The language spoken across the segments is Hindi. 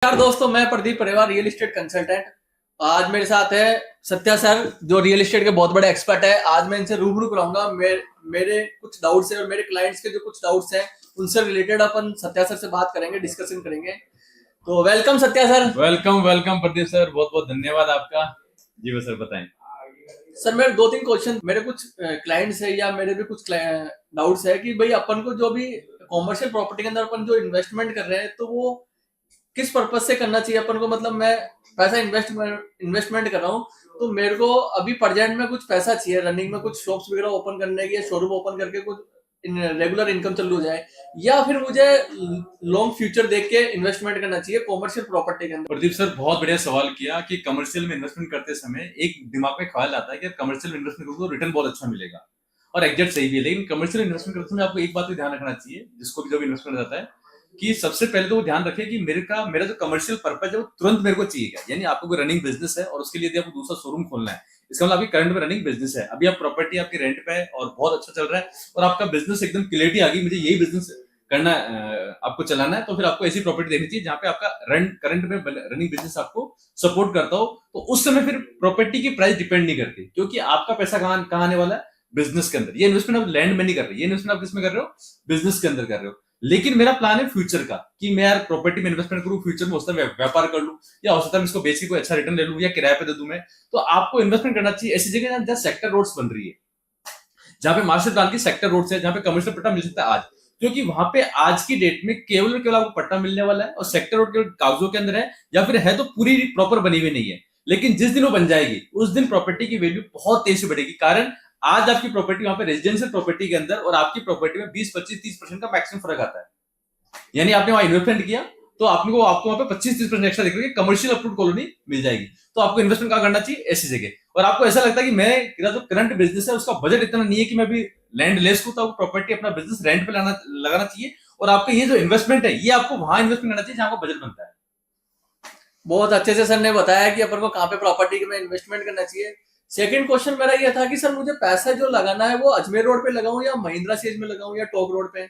नमस्कार दोस्तों, मैं प्रदीप परेवा, रियल एस्टेट कंसल्टेंट। आज मेरे साथ है सत्या सर, जो रियल एस्टेट के बहुत बड़े एक्सपर्ट है। आज मैं इनसे रूबरू कराऊंगा। मेरे कुछ डाउट्स हैं और मेरे क्लाइंट्स के जो कुछ डाउट्स हैं उनसे रिलेटेड अपन सत्या सर से बात करेंगे, डिस्कशन करेंगे। तो welcome Satya sir. Welcome welcome Pradeep sir, बहुत बहुत धन्यवाद आपका। जी वो सर बताएं। सर मेरे दो तीन क्वेश्चन, मेरे कुछ क्लाइंट्स है या मेरे भी कुछ डाउट्स है कि भाई अपन को जो भी कॉमर्शियल प्रॉपर्टी के अंदर अपन जो इन्वेस्टमेंट कर रहे हैं तो वो किस पर्पज से करना चाहिए अपन को। मतलब मैं पैसा इन्वेस्टमेंट कर रहा हूँ तो मेरे को अभी प्रेजेंट में कुछ पैसा चाहिए, रनिंग में कुछ शॉप्स वगैरह ओपन करने की, शोरूम ओपन करके कुछ रेगुलर इनकम चालू हो जाए, या फिर मुझे लॉन्ग फ्यूचर देख के इन्वेस्टमेंट करना चाहिए कॉमर्शियल प्रॉपर्टी के अंदर। प्रदीप सर बहुत बढ़िया सवाल किया कि कमर्शियल में इन्वेस्टमेंट करते समय एक दिमाग में ख्याल आता है कि कमर्शियल में इन्वेस्टमेंट करूँ तो रिटर्न बहुत अच्छा मिलेगा, और एग्जैक्ट सही भी है। लेकिन कमर्शियल इन्वेस्टमेंट करते समय आपको एक बात को ध्यान रखना चाहिए, जिसको भी जब इन्वेस्टमेंट जाता है, कि सबसे पहले तो वो ध्यान रखें कि मेरा जो कमर्शियल पर्पज है वो तुरंत मेरे को चाहिए। यानी आपको कोई रनिंग बिजनेस है और उसके लिए यदि आपको दूसरा शोरूम खोलना है, इसका मतलब आपकी करंट में रनिंग बिजनेस है, अभी आप प्रॉपर्टी आपकी रेंट पे है और बहुत अच्छा चल रहा है, और आपका बिजनेस एकदम क्लियरिटी आ गई, मुझे यही बिजनेस करना आपको चलाना है, तो फिर आपको ऐसी प्रॉपर्टी देखनी चाहिए जहां पे आपका करंट में रनिंग बिजनेस आपको सपोर्ट करता हो। तो उस समय फिर प्रॉपर्टी की प्राइस डिपेंड नहीं करती, क्योंकि आपका पैसा कहां आने वाला है, बिजनेस के अंदर। ये इन्वेस्टमेंट आप लैंड में नहीं कर रहे, ये इन्वेस्टमेंट आप किसमें कर रहे हो, बिजनेस के अंदर कर रहे हो। लेकिन मेरा प्लान है फ्यूचर का, कि मैं यार प्रॉपर्टी में इन्वेस्टमेंट करूं, फ्यूचर में हो सकता है व्यापार कर लूं, या हो सकता है इसको बेच के कोई अच्छा रिटर्न ले लूं, या किराए पे दे दूं मैं। तो आपको इन्वेस्टमेंट करना चाहिए ऐसी जगह जहां सेक्टर रोड्स बन रही है, जहां पे मास्टर प्लान की सेक्टर रोड्स है, जहां पे कमर्शियल पट्टा मिल सकता है आज। क्योंकि वहां पे आज की डेट में केवल और केवल आपको पट्टा मिलने वाला है, और सेक्टर रोड के कागजों के अंदर है, या फिर है तो पूरी प्रॉपर बनी हुई नहीं है। लेकिन जिस दिन वो बन जाएगी उस दिन प्रॉपर्टी की वैल्यू बहुत तेज से बढ़ेगी। कारण आज आपकी प्रॉपर्टी वहां पे रेजिडेंशियल प्रॉपर्टी के अंदर और आपकी प्रॉपर्टी में 20-25-30% का मैक्सिमम फर्क आता है। यानी आपने वहां इन्वेस्टमेंट किया तो आपको वहां पे 25-30% एक्स्ट्रा दिख रही है, कमर्शियल अप्रूव्ड कॉलोनी मिल जाएगी। तो आपको इन्वेस्टमेंट कहां करना चाहिए, ऐसी जगह। और आपको ऐसा लगता है कि मेरा जो करंट बिजनेस है उसका बजट इतना नहीं है कि मैं अभी लैंड ले सकूं, तो आपको प्रॉपर्टी अपना बिजनेस रेंट पे लगाना चाहिए, और आपका ये जो इन्वेस्टमेंट है ये आपको वहां इन्वेस्टमेंट करना चाहिए जहां आपका बजट बनता है। बहुत अच्छे से सर ने बताया कि अपन को कहाँ पे प्रॉपर्टी में इन्वेस्टमेंट करना चाहिए। सेकंड क्वेश्चन मेरा ये था कि सर मुझे पैसा जो लगाना है वो अजमेर रोड पे लगाऊं या महिंद्रा सीरीज में लगाऊं या टॉप रोड पे।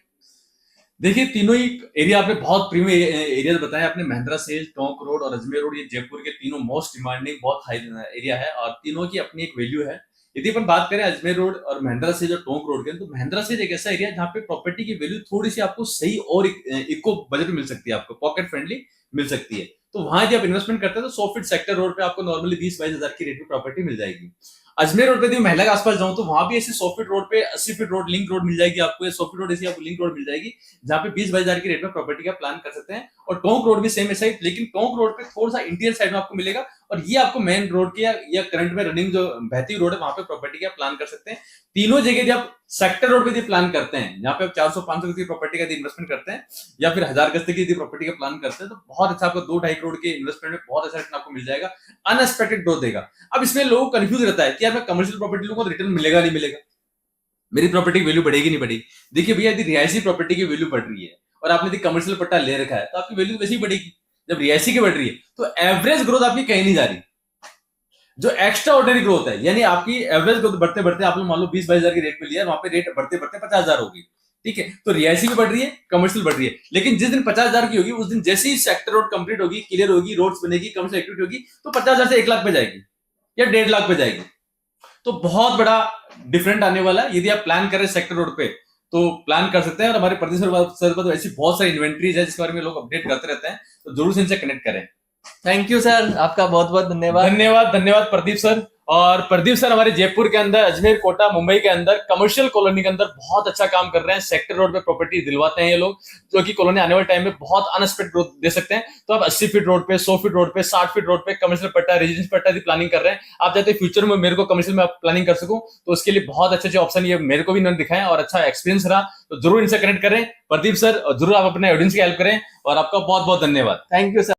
देखिए तीनों ही एरिया आपने बहुत प्रीमियम एरिया बताया आपने, महिंद्रा सेज, टोंक रोड और अजमेर रोड, ये जयपुर के तीनों मोस्ट डिमांडिंग बहुत हाई एरिया है, और तीनों की अपनी एक वैल्यू है। यदि अपन बात करें अजमेर रोड और महिंद्रा सेज और टोंक रोड के, तो महिंद्रा सेज एक ऐसा एरिया जहाँ पे प्रॉपर्टी की वैल्यू थोड़ी सी आपको सही और इको बजट मिल सकती है, आपको पॉकेट फ्रेंडली मिल सकती है। तो वहां यदि आप इन्वेस्टमेंट करते हैं तो 100 फीट सेक्टर रोड पे आपको नॉर्मली 20-22 हजार की रेट में प्रॉपर्टी मिल जाएगी। अजमेर रोड पे यदि महिला के आसपास जाऊं तो वहां भी ऐसे 100 फीट रोड पे 80 फीट रोड लिंक रोड मिल जाएगी आपको, 100 फीट रोड ऐसी आपको लिंक रोड मिल जाएगी, जहां पे 20-22 हजार की रेट में प्रॉपर्टी का प्लान कर सकते हैं। और टोंक रोड भी सेम ऐसा ही, लेकिन टोंक रोड पे थोड़ा सा इंटीरियर साइड में आपको मिलेगा, और ये आपको मेन रोड के या करंट में रनिंग जो बहती रोड है वहां पे प्रॉपर्टी का प्लान कर सकते हैं। तीनों जगह जब सेक्टर रोड पे प्लान करते हैं, जहां पे आप 400-500 गज की प्रॉपर्टी का इन्वेस्टमेंट करते हैं, या फिर 1000 गज की प्रॉपर्टी का प्लान करते हैं, तो बहुत अच्छा आपको 2-2.5 करोड़ के इन्वेस्टमेंट में बहुत अच्छा रिटर्न आपको मिल जाएगा, अनएक्सपेक्टेड ग्रोथ देगा। अब इसमें लोग कंफ्यूज रहता है कि यार मैं कमर्शियल प्रॉपर्टी लूंगा तो रिटर्न मिलेगा नहीं मिलेगा, मेरी प्रॉपर्टी की वैल्यू बढ़ेगी नहीं बढ़ेगी। देखिए भैया, यदि रिहायशी प्रॉपर्टी की वैल्यू बढ़ रही है और आपने यदि कमर्शियल पट्टा ले रखा है तो आपकी वैल्यू वैसे ही बढ़ेगी। जब रिहायशी की बढ़ रही है तो एवरेज ग्रोथ आपकी कहीं नहीं जा रही, जो एक्स्ट्रा ऑर्डिनरी ग्रोथ है, यानी आपकी एवरेज ग्रोथ बढ़ते बढ़ते आप लोग मान लो 20-22 हजार की रेट पे लिया, वहां पे रेट बढ़ते बढ़ते 50 हजार होगी, ठीक है। तो रिहायशी भी बढ़ रही है, कमर्शियल बढ़ रही है, लेकिन जिस दिन 50 हजार की होगी उस दिन जैसे ही सेक्टर रोड कंप्लीट होगी, क्लियर होगी, रोड्स बनेगी, कमर्शियल एक्टिविटी होगी, तो 50 हजार से 1 लाख पे जाएगी या 1.5 लाख पे जाएगी। तो बहुत बड़ा डिफरेंट आने वाला है। यदि आप प्लान करें सेक्टर रोड पे तो प्लान कर सकते हैं, और हमारे प्रदीप सर पर तो ऐसी बहुत सारी इन्वेंट्रीज है जिसके बारे में लोग अपडेट करते रहते हैं, तो जरूर से इनसे कनेक्ट करें। थैंक यू सर, आपका बहुत बहुत धन्यवाद। धन्यवाद धन्यवाद प्रदीप सर। और प्रदीप सर हमारे जयपुर के अंदर, अजमेर, कोटा, मुंबई के अंदर कमर्शियल कॉलोनी के अंदर बहुत अच्छा काम कर रहे हैं। सेक्टर रोड पे प्रॉपर्टी दिलवाते हैं ये लोग, जो कि कॉलोनी आने वाले टाइम में बहुत अनएक्सपेक्टेड ग्रोथ दे सकते हैं। तो आप 80 फीट रोड पे, 100 फीट रोड पे, 60 फीट रोड पे कमर्शियल पट्टा, रेजिडेंस पट्टा की प्लानिंग कर रहे हैं। आप चाहते हैं फ्यूचर में मेरे को कमर्शियल में प्लानिंग कर सकूं, तो उसके लिए बहुत अच्छे अच्छे ऑप्शन ये मेरे को भी इन्होंने दिखाए और अच्छा एक्सपीरियंस रहा। तो जरूर इनसे कनेक्ट करें प्रदीप सर, और जरूर आप अपने ऑडियंस की हेल्प करें, और आपका बहुत बहुत धन्यवाद। Thank you sir.